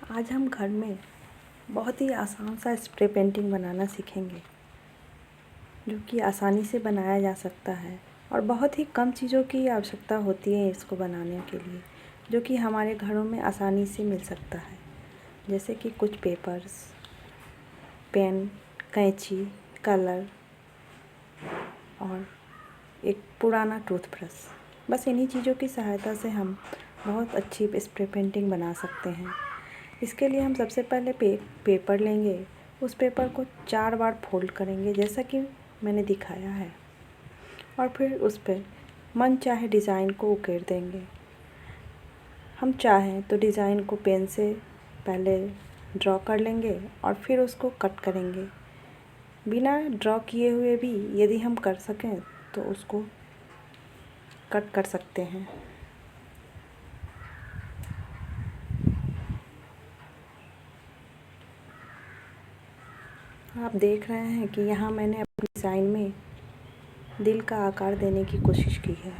आज हम घर में बहुत ही आसान सा स्प्रे पेंटिंग बनाना सीखेंगे, जो कि आसानी से बनाया जा सकता है और बहुत ही कम चीज़ों की आवश्यकता होती है इसको बनाने के लिए, जो कि हमारे घरों में आसानी से मिल सकता है। जैसे कि कुछ पेपर्स, पेन, कैंची, कलर और एक पुराना टूथब्रश। बस इन्हीं चीज़ों की सहायता से हम बहुत अच्छी स्प्रे पेंटिंग बना सकते हैं। इसके लिए हम सबसे पहले पेपर लेंगे। उस पेपर को 4 बार फोल्ड करेंगे जैसा कि मैंने दिखाया है, और फिर उस पर मन चाहे डिज़ाइन को उकेर देंगे। हम चाहें तो डिज़ाइन को पेन से पहले ड्रॉ कर लेंगे और फिर उसको कट करेंगे। बिना ड्रॉ किए हुए भी यदि हम कर सकें तो उसको कट कर सकते हैं। आप देख रहे हैं कि यहाँ मैंने अपने डिज़ाइन में दिल का आकार देने की कोशिश की है,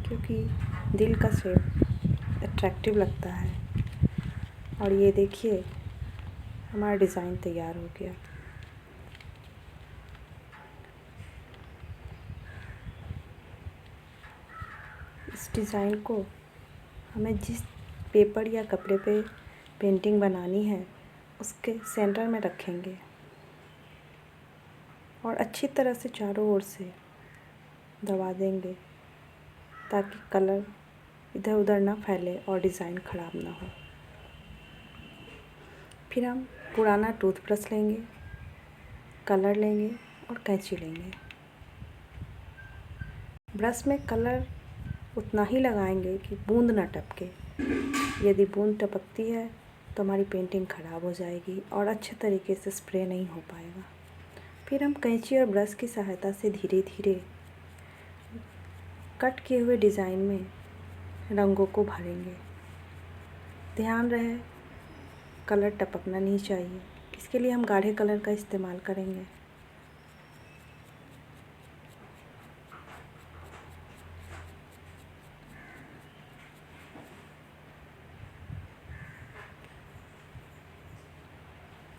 क्योंकि दिल का शेप अट्रैक्टिव लगता है। और ये देखिए, हमारा डिज़ाइन तैयार हो गया। इस डिज़ाइन को हमें जिस पेपर या कपड़े पे पेंटिंग बनानी है उसके सेंटर में रखेंगे और अच्छी तरह से चारों ओर से दबा देंगे ताकि कलर इधर उधर ना फैले और डिज़ाइन ख़राब ना हो। फिर हम पुराना टूथब्रश लेंगे, कलर लेंगे और कैंची लेंगे। ब्रश में कलर उतना ही लगाएंगे कि बूंद ना टपके। यदि बूंद टपकती है तो हमारी पेंटिंग ख़राब हो जाएगी और अच्छे तरीके से स्प्रे नहीं हो पाएगा। फिर हम कैंची और ब्रश की सहायता से धीरे धीरे कट किए हुए डिज़ाइन में रंगों को भरेंगे। ध्यान रहे कलर टपकना नहीं चाहिए। इसके लिए हम गाढ़े कलर का इस्तेमाल करेंगे।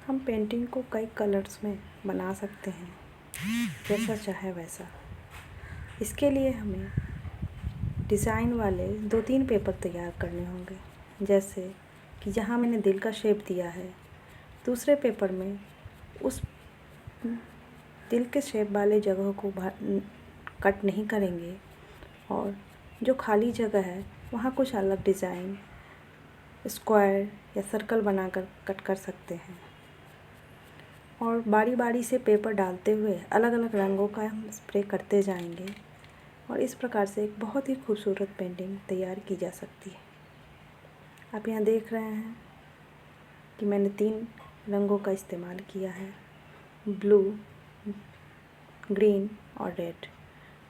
हम पेंटिंग को कई कलर्स में बना सकते हैं, जैसा चाहे वैसा। इसके लिए हमें डिज़ाइन वाले 2-3 पेपर तैयार करने होंगे। जैसे कि जहाँ मैंने दिल का शेप दिया है, दूसरे पेपर में उस दिल के शेप वाले जगह को कट नहीं करेंगे और जो खाली जगह है वहाँ कुछ अलग डिज़ाइन, स्क्वायर या सर्कल बनाकर कट कर सकते हैं। और बारी बारी से पेपर डालते हुए अलग अलग रंगों का हम स्प्रे करते जाएंगे और इस प्रकार से एक बहुत ही खूबसूरत पेंटिंग तैयार की जा सकती है। आप यहाँ देख रहे हैं कि मैंने 3 रंगों का इस्तेमाल किया है, ब्लू, ग्रीन और रेड।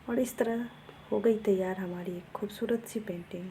और इस तरह हो गई तैयार हमारी एक खूबसूरत सी पेंटिंग।